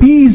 20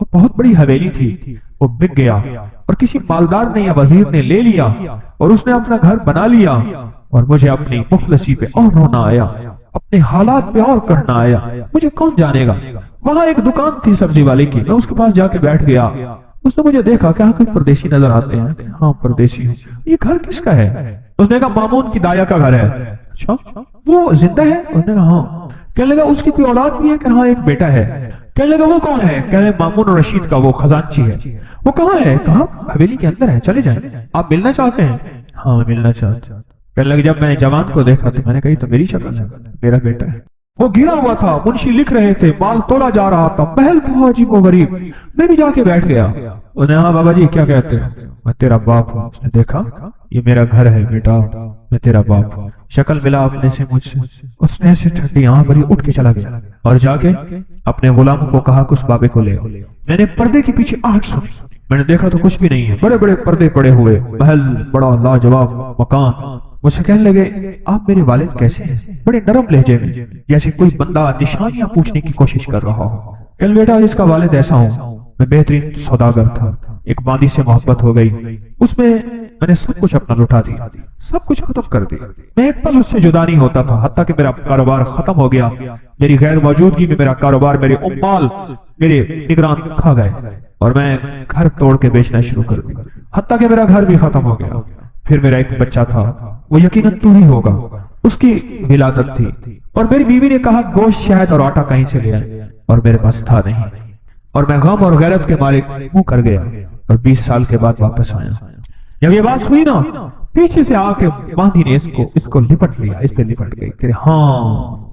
وہ بہت بڑی حویلی تھی، وہ بک گیا اور کسی مالدار نے یا وزیر نے لے لیا اور اس نے اپنا گھر بنا لیا، اور مجھے اپنی مفلسی پہ اور رونا آیا، اپنے حالات پہ اور کرنا آیا، مجھے کون جانے گا۔ وہاں ایک دکان تھی سبزی والے کی، میں اس کے پاس جا کے بیٹھ گیا۔ اس نے مجھے دیکھا کہ کوئی پردیسی نظر آتے ہیں، ہاں پردیسی ہوں، یہ گھر کس کا ہے؟ اس نے کہا مامون کی دایا کا گھر ہے۔ اچھا وہ زندہ ہے؟ اس نے کہا ہاں۔ کہنے لگا اس کی کوئی اولاد بھی ہے؟ کہ ہاں ایک بیٹا ہے۔ کہنے لگا وہ کون ہے؟ کہنے مامون رشید کا وہ خزانچی ہے۔ وہ کہاں ہے؟ کہا حویلی کے اندر ہے، چلے جائیں۔ آپ ملنا چاہتے ہیں؟ ہاں ملنا چاہتے ہیں۔ کہنے لگا جب میں جوان کو دیکھا تو میں نے کہی تو میری شکل ہے، میرا بیٹا ہے۔ وہ گرا ہوا تھا، منشی لکھ رہے تھے، مال تولا جا رہا تھا، محل تھا عجیب و غریب، میں بھی جا کے بیٹھ گیا۔ انہیں ہاں بابا جی کیا کہتے ہیں؟ میں تیرا باپ ہوں۔ اس نے دیکھا یہ میرا گھر ہے بیٹا، میں تیرا باپ ہوں۔ شکل ملا اپنے سے مجھ سے، اس نے ایسے ٹھنڈی آنکھ بھری اٹھ کے چلا گیا اور جا کے اپنے غلاموں کو کہا کہ اس بابے کو لے۔ میں نے پردے کے پیچھے آہٹ سنی، میں نے دیکھا تو کچھ بھی نہیں ہے، بڑے بڑے پردے پڑے ہوئے، محل بڑا لاجواب مکان۔ مجھ سے کہنے لگے آپ میرے والد کیسے ہیں؟ بڑے نرم لہجے میں، جیسے کوئی بندہ نشانیاں پوچھنے کی کوشش کر رہا ہو۔ کہنے بیٹا اس کا والد ایسا ہوں، میں بہترین سوداگر تھا، ایک باندی سے محبت ہو گئی، اس میں میں نے سب کچھ اپنا لٹا دیا، سب کچھ ختم کر دیا، میں ایک پل اس سے جدا نہیں ہوتا تھا، حتیٰ کہ میرا کاروبار ختم ہو گیا، میری غیر موجودگی میں میرا کاروبار، میرے عمال میرے نگران کھا گئے اور میں گھر توڑ کے بیچنا شروع کر دیا، حتیٰ کہ میرا گھر بھی ختم ہو گیا۔ پھر میرا ایک بچہ تھا، وہ یقیناً تو ہی ہوگا، اس کی ولادت تھی، اور میری بیوی نے کہا گوشت شہد اور آٹا کہیں سے لے آئے، اور میرے پاس تھا نہیں، اور میں غم اور غیرت کے مارے منہ کر گیا اور 20 سال کے بعد واپس آیا۔ جب یہ بات ہوئی نا، پیچھے سے آ کے باندھی نے اس کو لپٹ لیا، اس پہ لپٹ گئی کہ ہاں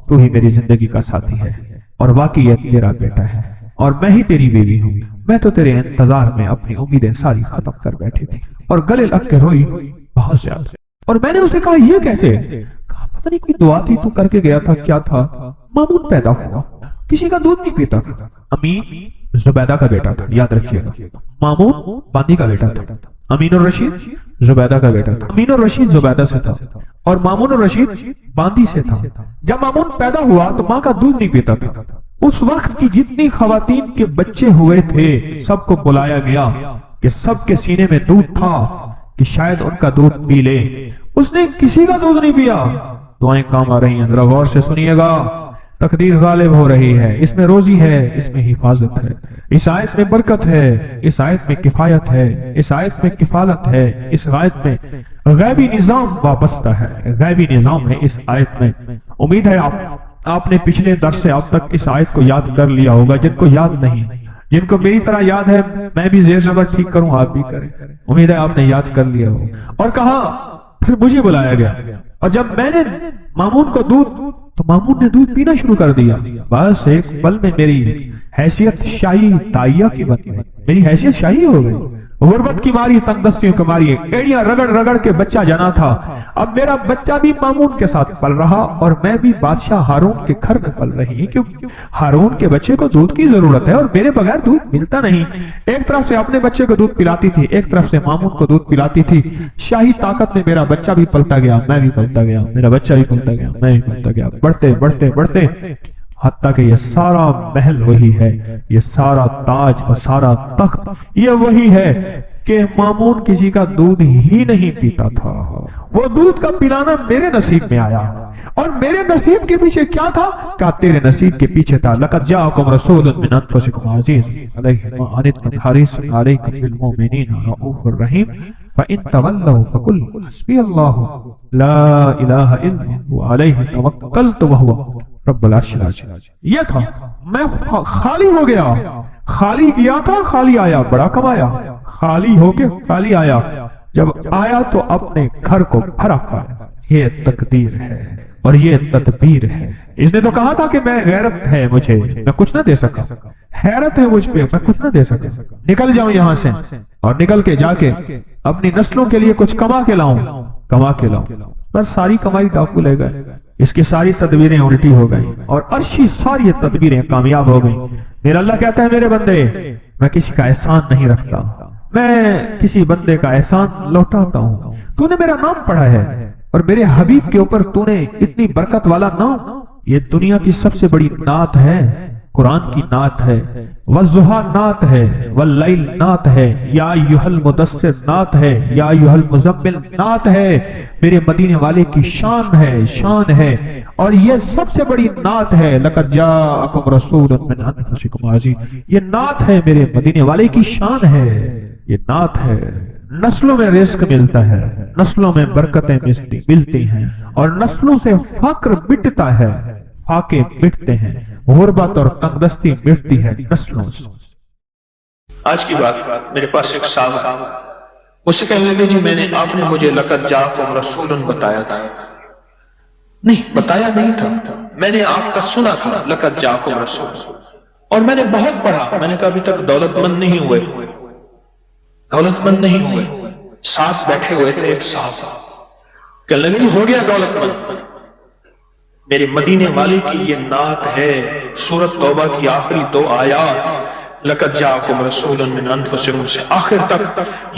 تو ہی میری زندگی کا ساتھی ہے، اور واقعی یہ تیرا بیٹا ہے، اور میں ہی تیری بیوی ہوں، میں تو تیرے انتظار میں اپنی امیدیں ساری ختم کر بیٹھی تھی، اور گلے لگ کے روئی بہت زیادہ۔ اور میں نے اسے کہا یہ کیسے؟ کہا پتہ نہیں کوئی دعا تھی تو کر کے گیا تھا، کیا تھا؟ مامون پیدا ہوا، کسی کا دودھ نہیں پیتا تھا، امین زبیدہ کا بیٹا تھا، یاد رکھیے گا، مامون باندی کا بیٹا تھا، امین الرشید زبیدہ کا بیٹا تھا، امین الرشید زبیدہ سے تھا اور مامون الرشید باندی سے تھا۔ جب مامون پیدا ہوا تو ماں کا دودھ نہیں پیتا تھا، اس وقت کی جتنی خواتین کے بچے ہوئے تھے سب کو بلایا گیا کہ سب کے سینے میں دودھ تھا کہ شاید ان کا دودھ پی لے، اس نے کسی کا دودھ نہیں پیا۔ دعائیں کام آ رہی ہیں، ذرا غور سے سنیے گا، تقدیر غالب ہو رہی ہے، اس میں روزی ہے، اس میں حفاظت ہے، اس آیت میں برکت ہے، اس آیت میں کفایت ہے، اس آیت میں کفالت ہے، اس آیت میں غیبی نظام وابستہ ہے، غیبی نظام ہے اس آیت میں۔ امید ہے آپ نے پچھلے درس سے اب تک اس آیت کو یاد کر لیا ہوگا، جن کو یاد نہیں، جن کو میری طرح یاد ہے میں بھی زیر زبر ٹھیک کروں، آپ بھی کریں، امید ہے آپ نے یاد کر لیا ہو۔ اور کہا پھر مجھے بلایا گیا، اور جب میں نے مامون کو دودھ، تو مامون نے دودھ پینا شروع کر دیا، بس ایک پل میں میری حیثیت شاہی تائیہ کی بن گئی، میری حیثیت شاہی ہو گئی، غربت کی ماری، تنگدستیوں کی ماری، ایڑیاں رگڑ رگڑ کے بچہ جانا تھا، اب میرا بچہ بھی مامون کے ساتھ پل رہا، اور میں بھی بادشاہ ہارون کے گھر میں پل رہی، کیونکہ ہارون کے بچے کو دودھ کی ضرورت ہے اور میرے بغیر دودھ ملتا نہیں۔ ایک طرف سے اپنے بچے کو دودھ پلاتی تھی، ایک طرف سے مامون کو دودھ پلاتی تھی، شاہی طاقت میں میرا بچہ بھی پلتا گیا، میں بھی پلتا گیا، میرا بچہ بھی پلتا گیا، میں بھی پلتا گیا، بڑھتے بڑھتے بڑھتے حتیٰ کہ یہ سارا محل وہی ہے، یہ سارا تاج اور سارا تخت یہ وہی ہے کہ مامون کسی کا دودھ ہی نہیں پیتا تھا، وہ دودھ کا پلانا میرے نصیب میں آیا، اور میرے نصیب کے پیچھے کیا تھا؟ کہا تیرے نصیب کے پیچھے تھا لقد جاءکم رسول من انفسکم عزیز علیہ ما عنتم حریص علیکم بالمؤمنین رؤوف الرحیم فإن تولوا فقل حسبی اللہ لا الہ الا هو علیہ توکلت وہو رب العرش العظیم۔ یہ تھا، میں خالی ہو گیا، خالی گیا تھا خالی آیا، بڑا کمایا، خالی ہو کے خالی آیا، جب آیا تو اپنے گھر کو بھرا پایا۔ یہ تقدیر ہے اور یہ تدبیر ہے۔ اس نے تو کہا تھا کہ میں غیرت ہے مجھے، میں کچھ نہ دے سکا، حیرت ہے مجھ پہ، میں کچھ نہ دے سکا، نکل جاؤں یہاں سے اور نکل کے جا کے اپنی نسلوں کے لیے کچھ کما کے لاؤں، کما کے لاؤں۔ بس ساری کمائی ڈاکو لے گئے، اس کی ساری تدبیریں الٹی ہو گئی اور عرشی ساری تدبیریں کامیاب ہو گئی۔ میرا اللہ کہتا ہے میرے بندے میں کسی کا احسان نہیں رکھتا، میں کسی بندے کا احسان لوٹاتا ہوں۔ تو نے میرا نام پڑھا ہے اور میرے حبیب کے اوپر تو نے اتنی برکت والا نام، یہ دنیا کی سب سے بڑی نعت ہے، قرآن کی نعت ہے، والضحیٰ نعت ہے، واللیل نعت ہے، یا ایھا المدثر نعت ہے، یا ایھا المزمل نعت ہے، میرے مدینے والے کی شان ہے اور یہ سب سے بڑی نعت ہے، لقد جاءکم رسول من انفسکم عزیز، یہ نعت ہے، میرے مدینے والے کی شان ہے، یہ نعت ہے۔ نسلوں میں رزق ملتا ہے، نسلوں میں برکتیں ملتی ہیں، اور نسلوں سے فقر مٹتا ہے، فاقے مٹتے ہیں، غربت اور تنگدستی مٹتی ہے نسلوں سے۔ آج کی بات، میرے پاس ایک صاحب مجھ سے کہنے لگے جی آپ نے مجھے لقد جاءکم رسول بتایا تھا۔ نہیں، بتایا نہیں تھا، میں نے آپ کا سنا تھا لقد جاءکم رسول، اور میں نے بہت پڑھا۔ میں نے کہا ابھی تک دولت مند نہیں ہوئے، ساتھ بیٹھے ہوئے تھے ایک صاحب، کہنے لگے جی ہو گیا دولت مند۔ میرے مدینے والے کی یہ نعت ہے، سورۃ توبہ کی آخری 2 آیات، لقد جاءکم رسول من انفسکم سے آخر تک،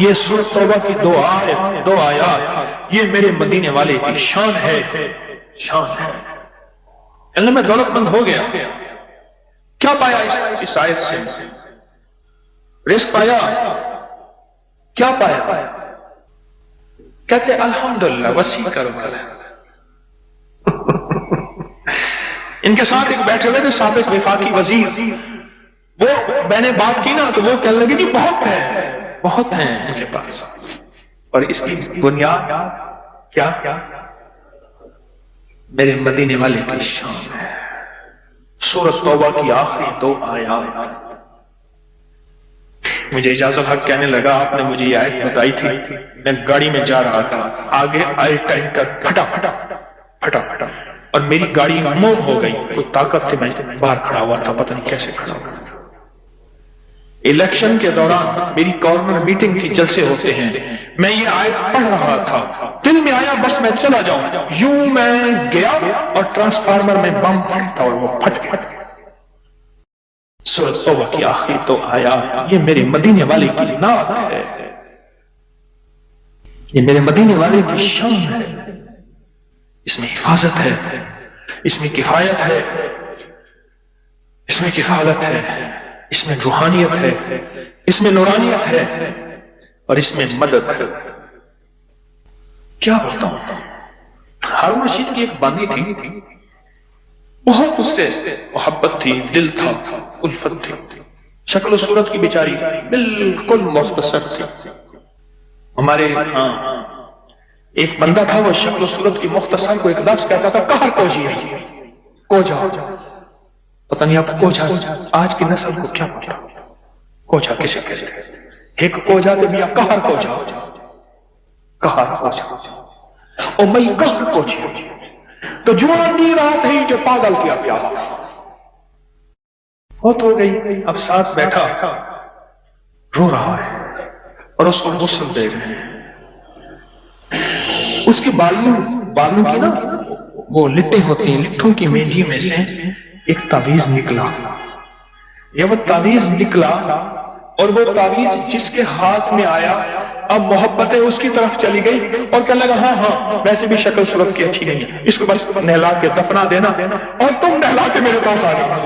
یہ سورۃ توبہ کی 2 آیات، یہ میرے مدینے والے کی شان ہے۔ کہنے میں دولت مند ہو گیا۔ کیا پایا اس آیت سے؟ رزق پایا؟ کیا پایا؟ کہتے الحمدللہ وسیع کاروبار ہے۔ ان کے ساتھ ایک بیٹھے ہوئے تھے سابق وفاقی وزیر، وہ میں نے بات کی نا تو وہ کہنے لگے جی بہت ہیں ان کے پاس، اور اس کی بنیاد کیا؟ میرے مدینے والے کی شان ہے۔ سورۃ توبہ کی آخری 2 آیات۔ مجھے اجازت حق کہنے لگا آپ نے مجھے یہ آیت بتائی تھی، میں گاڑی میں جا رہا تھا، آگے آئے ٹینکر پھٹا اور میری گاڑی موڑ ہو گئی، کوئی طاقت تھی، میں باہر کھڑا ہوا تھا، پتہ نہیں کیسے کھڑا ہوا۔ الیکشن کے دوران میری کارنر میٹنگ تھی، جلسے ہوتے ہیں، میں یہ آیت پڑھ رہا تھا، دل میں آیا بس میں چلا جاؤں، یوں میں گیا اور ٹرانسفارمر میں بم پھٹتا اور وہ پھٹ گیا۔ سورۃ توبہ کی آخری 2 آیات، یہ میرے مدینے والے کی نعت ہے، یہ میرے مدینے والے کی شان ہے۔ اس میں حفاظت ہے، اس میں کفایت ہے، اس میں کفالت ہے، اس میں روحانیت ہے، اس میں نورانیت ہے، اور اس میں مدد ہے۔ کیا بتاؤں؟ ہارون رشید کی ایک باندھی تھی، بہت اس سے محبت تھی، دل تھا، الفت تھی، شکل و صورت کی بیچاری بالکل مختصر تھی۔ ہمارے ایک بندہ تھا، وہ شکل و صورت کی مختصر کو ایک لفظ کہتا تھا، کہر کوجی ہے، کوجا۔ پتہ نہیں آپ کوجا آج کی نسل کو کیا پتا، کوجا کسے کہتے ہیں؟ ایک کوجا تو بیا کہر کوجا، کہر کوجا، او میں کہر کوجی تو جوان نہیں رات ہے جو پاگل کیا پیا فوت ہو گئی۔ اب ساتھ بیٹھا رو رہا ہے اور اس کو غسل دے رہے ہیں، اس کے بالوں کی نا وہ لٹیں ہوتی ہیں، لٹھوں کی مینجی میں سے ایک تعویذ نکلا، یہ وہ تعویذ نکلا، اور وہ تعویذ جس کے ہاتھ میں آیا اب محبتیں اس کی طرف چلی گئی، اور کہنے لگا ہاں ویسے بھی شکل صورت کی اچھی نہیں ہے، اس کو بس نہلا کے دفنا دینا اور تم نہلا کے میرے پاس آ جانا۔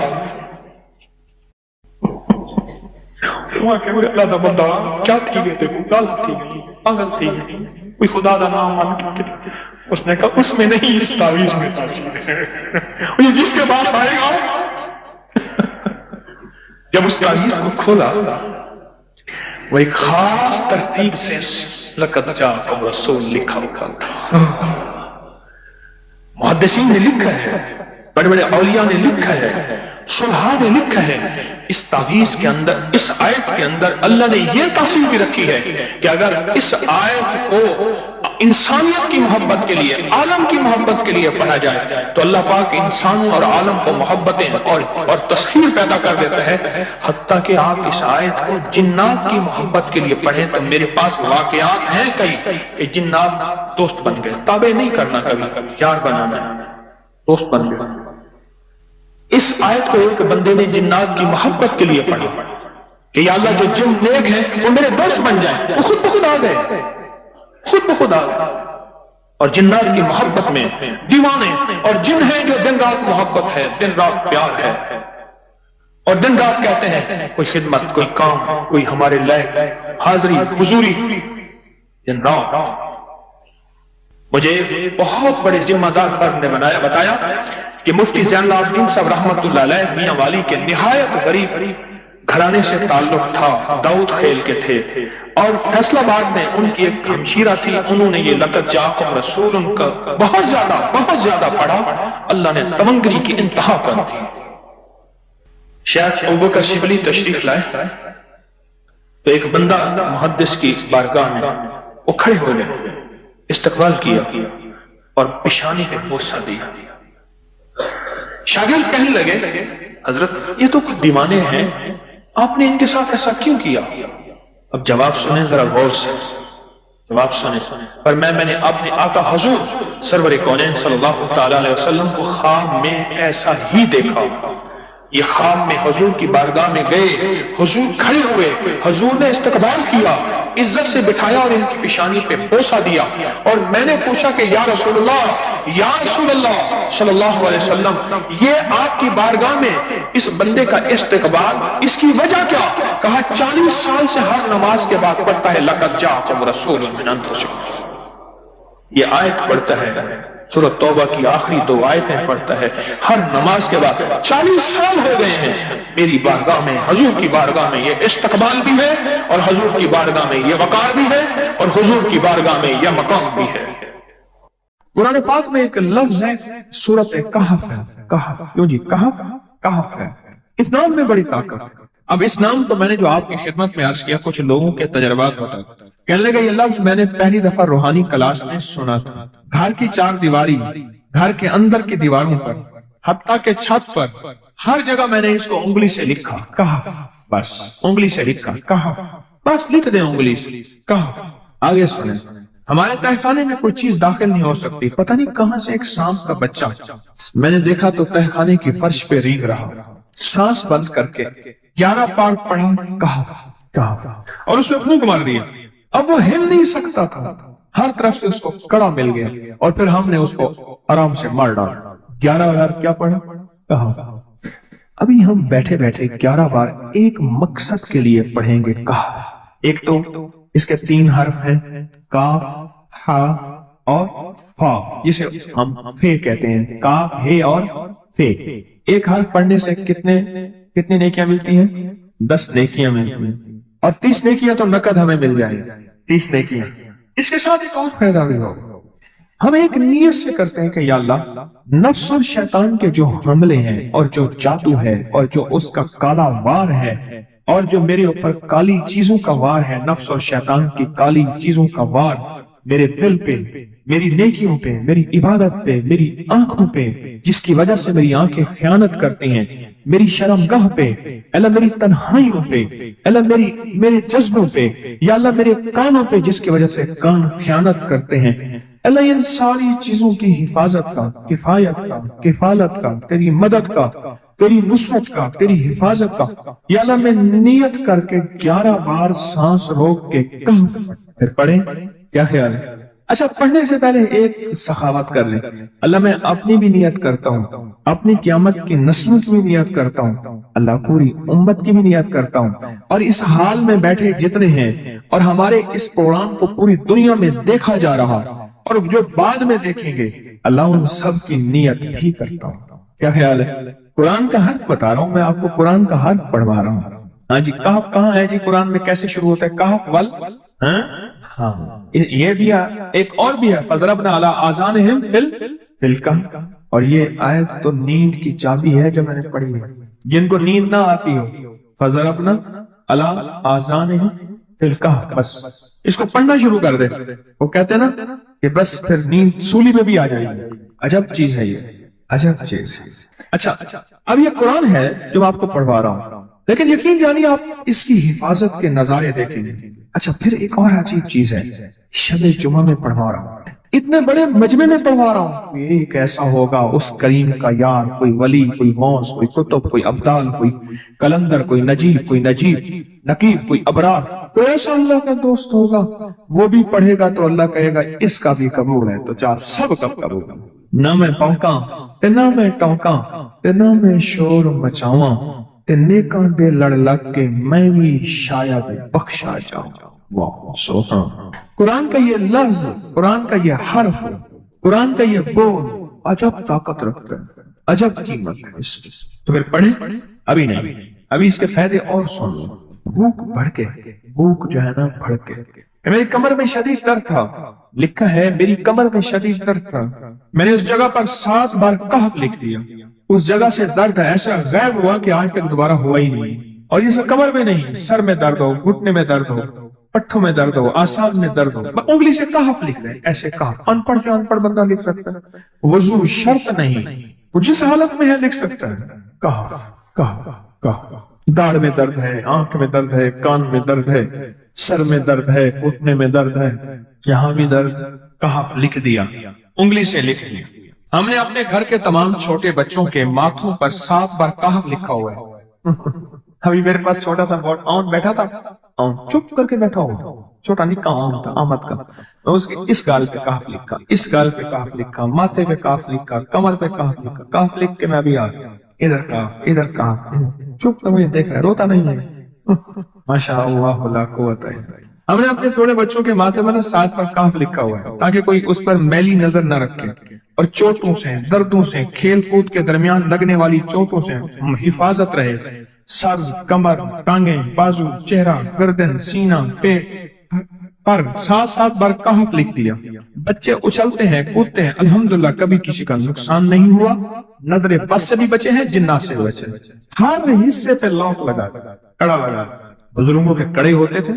اللہ دا بندہ کیا تھی گئے تھے، گال تھی گئی، پاگل تھی گئی، کوئی خدا دا نام مان کے، اس نے کہا اس میں نہیں، اس تعویذ میں تھا، یہ جس کے پاس آئے گا۔ جب اس تعویذ کو کھولا، وہ ایک خاص ترتیب سے لقد جاءکم رسول لکھا ہوا تھا۔ محدثین نے لکھا ہے، بڑے بڑے اولیاء نے لکھا ہے، صلحاء نے لکھا ہے، اس تعویذ کے اندر، اس آیت کے اندر اللہ نے یہ تاثیر بھی رکھی ہے کہ اگر اس آیت کو انسانیت کی محبت کے لیے، عالم کی محبت کے لیے پڑھا جائے تو اللہ پاک انسانوں اور عالم کو محبتیں اور تسخیر پیدا کر دیتا ہے، حتیٰ کہ آپ اس آیت کو جنات کی محبت کے لیے پڑھیں تو میرے پاس واقعات ہیں کئی کہ جنات دوست بن گئے، تابع نہیں کرنا، کبھی یار بنانا، دوست بن گئے۔ اس آیت کو ایک بندے نے جنات کی محبت کے لیے پڑھا کہ یا اللہ جو جن نیک ہیں وہ میرے دوست بن جائیں، وہ خود بخود آ گئے، خود بخود آ گئے، اور جنات کی محبت میں دیوانے اور جن ہیں جو دن رات محبت ہے، دن رات پیار ہے۔ اور دن رات کہتے ہیں کوئی خدمت، کوئی کام، کوئی ہمارے لائق حاضری حضوری، دن رات۔ مجھے بہت بڑے ذمہ دار فرد نے بتایا کہ مفتی زین العابدین صاحب رحمت اللہ علیہ میاں والی کے نہایت غریب گھرانے سے تعلق تھا، داؤد خیل کے تھے، اور فیصلہ آباد میں ان کی ایک ہمشیرہ تھی، انہوں نے یہ لقب جاءکم رسول ان کا بہت زیادہ پڑھا، اللہ نے تمنگری کی انتہا کر دی۔ شیخ ابوبکر شبلی تشریف لائے تو ایک بندہ محدث کی بارگاہ میں وہ کھڑے ہو گئے، استقبال کیا اور پیشانی پہ بوسہ دیا۔ شاگرد کہنے لگے حضرت یہ تو کچھ دیوانے ہیں، آپ نے ان کے ساتھ ایسا کیوں کیا؟ اب جواب سنیں ذرا غور سے، جواب سنیں۔ پر میں نے اپنے آقا حضور سرور کونین صلی اللہ تعالی علیہ وسلم کو خواب میں ایسا ہی دیکھا۔ یہ خواب میں حضور کی بارگاہ میں گئے، حضور کھڑے ہوئے، حضور نے استقبال کیا، عزت سے بٹھایا اور ان کی پیشانی پہ بوسہ دیا، اور میں نے پوچھا کہ یا رسول اللہ صلی اللہ علیہ وسلم، یہ آپ کی بارگاہ میں اس بندے کا استقبال، اس کی وجہ کیا؟ کہا 40 سال سے ہر نماز کے بعد پڑھتا ہے لقد جاءکم رسول من انفسکم۔ یہ آیت پڑھتا ہے، سورۃ توبہ کی آخری 2 آیتیں پڑھتا ہے ہر نماز کے بعد۔ 40 سال ہو گئے ہیں میری بارگاہ میں، حضور کی بارگاہ میں یہ استقبال بھی ہے، اور حضور کی بارگاہ میں یہ وقار بھی ہے، اور حضور کی بارگاہ میں یہ مقام بھی ہے۔ قرآن پاک میں ایک لفظ ہے سورۃ کہف ہے، کہف، کیوں جی کہف، کہف ہے، اس نام میں بڑی طاقت ہے۔ اب اس نام تو میں نے جو آپ کی خدمت میں عرض کیا، کچھ لوگوں کے تجربات بتا، کہنے لگا یہ لفظ میں نے پہلی دفعہ روحانی کلاس میں سنا تھا۔ گھر کی 4 دیواری، گھر کے اندر کی دیواروں پر، حتیٰ کہ چھت پر، ہر جگہ میں نے اس کو انگلی سے لکھا، کہف، بس انگلی سے لکھا، کہف، بس لکھ دیں انگلی سے، کہف۔ آگے سنیں، ہمارے تہخانے میں کوئی چیز داخل نہیں ہو سکتی، پتہ نہیں کہاں سے ایک سانپ کا بچہ میں نے دیکھا تو تہخانے کی فرش پہ ریگ رہا، سانس بند کر کے 11 پار پڑھا، کہف، کہف، اور اس میں پھونک مار دیا۔ اب وہ ہل نہیں سکتا تھا، ہر طرف سے اس کو کڑا مل گیا، اور پھر ہم نے اس کو آرام سے مار ڈالا۔ 11 بار کیا پڑھا؟ کہف۔ ابھی ہم بیٹھے بیٹھے 11 بار ایک مقصد کے لیے پڑھیں گے، کہف۔ ایک تو اس کے 3 حرف ہیں، کاف، ہا اور فا، جسے ہم فے کہتے ہیں، کاف، ہے اور فے۔ ایک حرف پڑھنے سے کتنے نیکیاں ملتی ہیں؟ 10 نیکیاں ملتی ہیں، اور 30 نیکیاں تو نقد ہمیں مل جائیں، 30 نیکیاں۔ اس کے ساتھ ایک اور فائدہ بھی ہوگا، ہم ایک نیت سے کرتے ہیں کہ یا اللہ، نفس اور شیطان کے جو حملے ہیں، اور جو جادو ہے، اور جو اس کا کالا وار ہے، اور جو میرے اوپر کالی چیزوں کا وار ہے، نفس اور شیطان کی کالی چیزوں کا وار میرے دل پہ، میری نیکیوں پہ، میری عبادت پہ، میری آنکھوں پہ، جس کی وجہ سے میری آنکھیں خیانت کرتی ہیں، میری شرمگاہ پہ، اللہ میری تنہائیوں پہ، اللہ میرے جذبوں پہ، یا اللہ میرے کانوں پہ جس کی وجہ سے کان خیانت کرتے ہیں، اللہ ان ساری چیزوں کی حفاظت کا، کفایت کا، کفالت کا، تیری مدد کا، تیری نصرت کا، تیری حفاظت کا، یا اللہ میں نیت کر کے 11 بار سانس روک کے کہف، پھر پڑھیں۔ کیا خیال ہے؟ اچھا، پڑھنے سے پہلے ایک سخاوت کر لیں، اللہ میں اپنی بھی نیت کرتا ہوں، اپنی قیامت کی نسلوں کی بھی نیت کرتا ہوں، اللہ پوری امت کی بھی نیت کرتا ہوں، اور اس حال میں بیٹھے جتنے ہیں، اور ہمارے اس پروگرام کو پوری دنیا میں دیکھا جا رہا، اور جو بعد میں دیکھیں گے، اللہ ان سب کی نیت بھی کرتا ہوں۔ کیا خیال ہے؟ قرآن کا حرف بتا رہا ہوں میں آپ کو، قرآن کا حرف پڑھوا رہا ہوں۔ ہاں جی، کہف کہاں ہے جی؟ قرآن میں کیسے شروع ہوتا ہے؟ کہف ول، ہاں یہ بھی ہے، ایک اور بھی ہے، فضربنا علی آذانہم فی الکہف، اور یہ آیت تو نیند کی چابی ہے جو میں نے پڑھی ہے، جن کو نیند نہ آتی ہو، فضربنا علی آذانہم فی الکہف، بس اس کو پڑھنا شروع کر دے، وہ کہتے ہیں نا کہ بس پھر نیند سولی میں بھی آ جائے گی۔ عجب چیز ہے یہ، عجب چیز۔ اچھا، اب یہ قرآن ہے جو میں آپ کو پڑھوا رہا ہوں، لیکن یقین جانیے آپ اس کی حفاظت کے نظارے دیکھیں گے۔ اچھا، پھر ایک اور عجیب چیز ہے، شب جمعہ میں پڑھوا رہا ہوں، اتنے بڑے مجمع میں پڑھوا رہا ہوں، ایک ایسا ہوگا اس کریم کا یار، کوئی ولی، کوئی غوث، کوئی قطب، کوئی ابدال، کوئی کلندر، کوئی نجیب، کوئی نقیب، کوئی ابرار، کوئی ایسا اللہ کا دوست ہوگا، وہ بھی پڑھے گا تو اللہ کہے گا اس کا بھی قبول ہے، تو چار سب کا قبول ہے۔ نہ میں پونکاں تے نہ میں ٹونکاں تے نہ میں شور مچاواں، تے نیکاں دے لڑ لگ کے میں بھی شاید بخشا جاؤں. واہ سبحان. قرآن کا یہ لفظ، قرآن کا یہ حرف، قرآن کا یہ بول عجب طاقت رکھتا ہے، عجب قیمت ہے اس کی. تو پھر پڑھیں؟ ابھی نہیں، ابھی اس کے فائدے اور سن لو. بھوک بڑھ کے، بھوک جو ہے نا بڑھ کے، میری کمر میں شدید درد تھا، لکھا ہے میری کمر میں شدید درد تھا، میں نے اس جگہ پر 7 بار کہف لکھ دیا. اس جگہ سے درد ایسا غائب ہوا کہ آج تک دوبارہ ہوا ہی نہیں. اور یہ سب کمر میں نہیں، سر میں درد ہو، گھٹنے میں درد ہو، پٹھوں میں درد ہو، آسان میں درد ہو، انگلی سے کہف لکھ رہے ہیں. ایسے کہف ان پڑھ سے ان پڑھ بندہ لکھ سکتا ہے. وضو شرط نہیں، وہ جس حالت میں ہے لکھ سکتا ہے. کہف کہف کہف. داڑھ میں درد ہے، آنکھ میں درد ہے، کان میں درد ہے، سر میں درد ہے، گھٹنے میں درد ہے، یہاں بھی درد، کہف لکھ دیا، انگلی سے لکھ دیا. ہم نے اپنے گھر کے تمام چھوٹے بچوں کے ماتھوں پر 7 بار کہف لکھا ہوا ہے. ابھی میرے پاس چھوٹا سا بورڈ آن بیٹھا تھا، چپ کر کے بیٹھا ہوا، چھوٹا نکا آن تھا، آمد کا. اس گال پہ کہف لکھا، اس گال پہ کہف لکھا، ماتھے پہ کہف لکھا، کمر پہ کہف لکھا. کہف لکھ کے میں ابھی آ گیا. ادھر کہف، ادھر کہف، چپ کر مجھے دیکھ رہا ہے، روتا نہیں ہے. ماشاء اللہ لا قوت الا باللہ. ہم نے اپنے چھوٹے بچوں کے ماتھے پر 7 بار کہف لکھا ہوا ہے تاکہ کوئی اس پر میلی نظر نہ رکھے، اور چوٹوں سے، دردوں سے، کھیل کود کے درمیان لگنے والی چوٹوں سے حفاظت رہے. سر، کمر، ٹانگیں، بازو، چہرہ، گردن، سینہ، پیٹ پر 7 بار کہف لکھ دیا. بچے اچھلتے ہیں، کودتے ہیں، الحمدللہ کبھی کسی کا نقصان نہیں ہوا. نظر بس سے بھی بچے ہیں، جنات سے بھی بچے. ہر حصے پہ لاک لگا دیا، کڑا لگا دیا. بزرگوں کے کڑے ہوتے تھے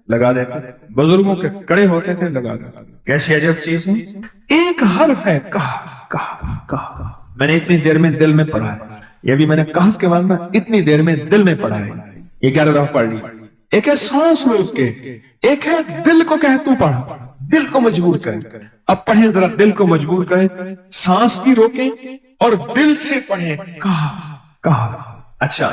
لگا دیتے، بزرگوں کے کڑے ہوتے تھے لگا دیتے. کیسی عجب چیز ہے. ایک حرف ہے کہف کہف کہف. میں نے اتنی دیر میں دل میں پڑھا ہے، یہ بھی میں نے کہف کے بعد میں اتنی دیر میں دل میں پڑھا ہے. یہ 11 دفعہ پڑھ لی. ایک ہے سانس روک کے، ایک ہے دل کو کہ تو پڑھ، دل کو مجبور کریں. اب پڑھیں ذرا، دل کو مجبور کریں، سانس بھی روکیں اور دل سے پڑھیں کہف کہف. اچھا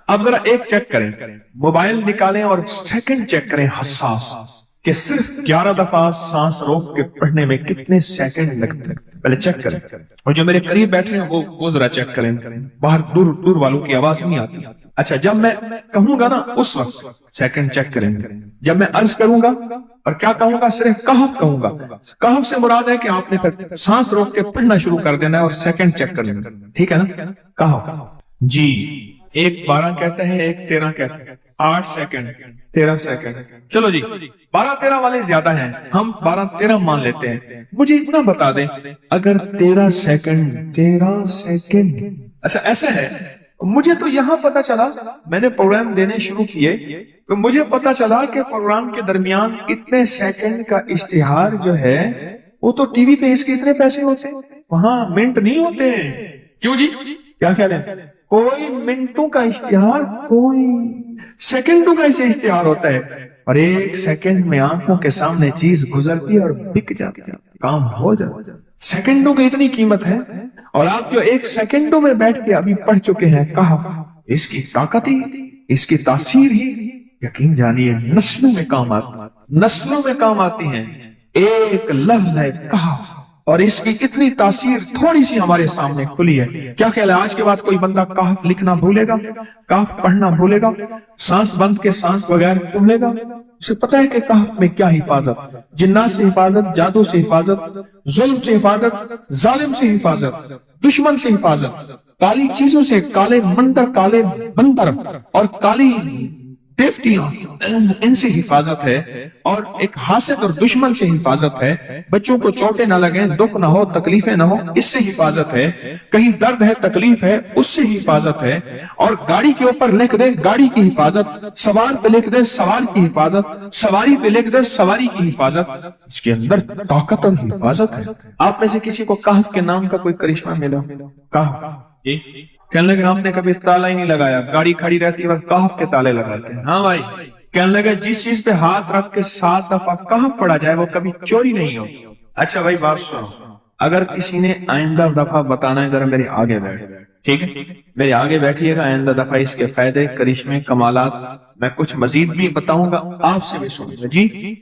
اب ذرا ایک چیک کریں، موبائل نکالیں اور سیکنڈ چیک کریں حساس، کہ صرف 11 دفعہ سانس روک کے پڑھنے میں کتنے سیکنڈ لگتے ہیں. پہلے چیک کریں. اور جو میرے قریب بیٹھے ہیں وہ ذرا چیک کریں، باہر دور دور والوں کی آواز نہیں آتی. اچھا جب میں کہوں گا نا اس وقت سیکنڈ چیک کریں گے. جب میں عرض کروں گا اور کیا کہوں گا، صرف کہف کہوں گا. کہف سے مراد ہے کہ آپ نے پھر سانس روک کے پڑھنا شروع کر دینا ہے اور سیکنڈ چیک کریں گے. ٹھیک ہے نا؟ کہف. جی ایک 12 کہتے ہیں، ایک 13 کہتے ہیں. 8 سیکنڈ، 13 سیکنڈ. چلو جی 12-13 والے زیادہ ہیں، ہم 12-13 مان لیتے ہیں. مجھے اتنا بتا دیں، اگر 13 سیکنڈ، اچھا ایسا ہے، مجھے تو یہاں پتا چلا، میں نے پروگرام دینے شروع کیے تو مجھے پتا چلا کہ پروگرام کے درمیان اتنے سیکنڈ کا اشتہار جو ہے وہ تو ٹی وی پہ اس کے اتنے پیسے ہوتے ہیں، وہاں منٹ نہیں ہوتے ہیں. کیوں جی؟ کیا خیال ہے؟ کوئی منٹوں کا اشتہار، کوئی سیکنڈوں کا اسے اشتہار ہوتا ہے. اور 1 سیکنڈ میں آنکھوں کے سامنے چیز گزرتی ہے اور بک جاتی ہے، کام ہو جاتا ہے. سیکنڈوں کی اتنی قیمت ہے. اور آپ جو 1 سیکنڈوں میں بیٹھ کے ابھی پڑھ چکے ہیں کہف، اس کی طاقت ہی، اس کی تاثیر ہی یقین جانیے نسلوں میں کام آتی، نسلوں میں کام آتی ہیں. ایک لفظ ہے کہف اور اس کی اتنی تاثیر تھوڑی سی ہمارے سامنے کھلی ہے. کیا خیال ہے آج کے بعد کوئی بندہ کہف لکھنا بھولے گا، کہف پڑھنا بھولے گا، سانس بند کے سانس بغیر بھولے گا؟ اسے پتہ ہے کہ کہف میں کیا حفاظت، جنات سے حفاظت، جادو سے حفاظت، ظلم سے حفاظت، ظالم سے حفاظت، دشمن سے حفاظت، کالی چیزوں سے، کالے مندر، کالے بندر اور کالی دیوتیاں، ان سے حفاظت ہے. اور ایک حاسد اور دشمن سے حفاظت ہے. بچوں کو چوٹیں نہ لگیں، دکھ نہ ہو، تکلیفیں نہ ہو، اس سے حفاظت ہے. کہیں درد ہے، تکلیف ہے، اس سے حفاظت ہے. اور گاڑی کے اوپر لکھ دیں گاڑی کی حفاظت، سوار پہ لکھ دیں سوار کی حفاظت، سواری پہ لکھ دیں سواری کی حفاظت. اس کے اندر طاقت اور حفاظت ہے. آپ میں سے کسی کو کہف کے نام کا کوئی کرشمہ ملا؟ کہف کہنے لگے ہم نے کبھی تالا ہی نہیں لگایا، گاڑی کھڑی رہتی ہے بس کہف کے تالے لگاتے ہیں. ہاں بھائی، کہنے لگے جس چیز پہ ہاتھ رکھ کے 7 دفعہ کہف پڑھا جائے وہ کبھی چوری نہیں ہو. اچھا بھائی بات سنو، اگر کسی نے آئندہ دفعہ بتانا ہے ذرا میرے آگے بیٹھ، ٹھیک ہے؟ میرے آگے بیٹھیے گا، آئندہ دفعہ اس کے فائدے، کرشمے، کمالات میں کچھ مزید بھی بتاؤں گا، آپ سے بھی سنیں گے. جی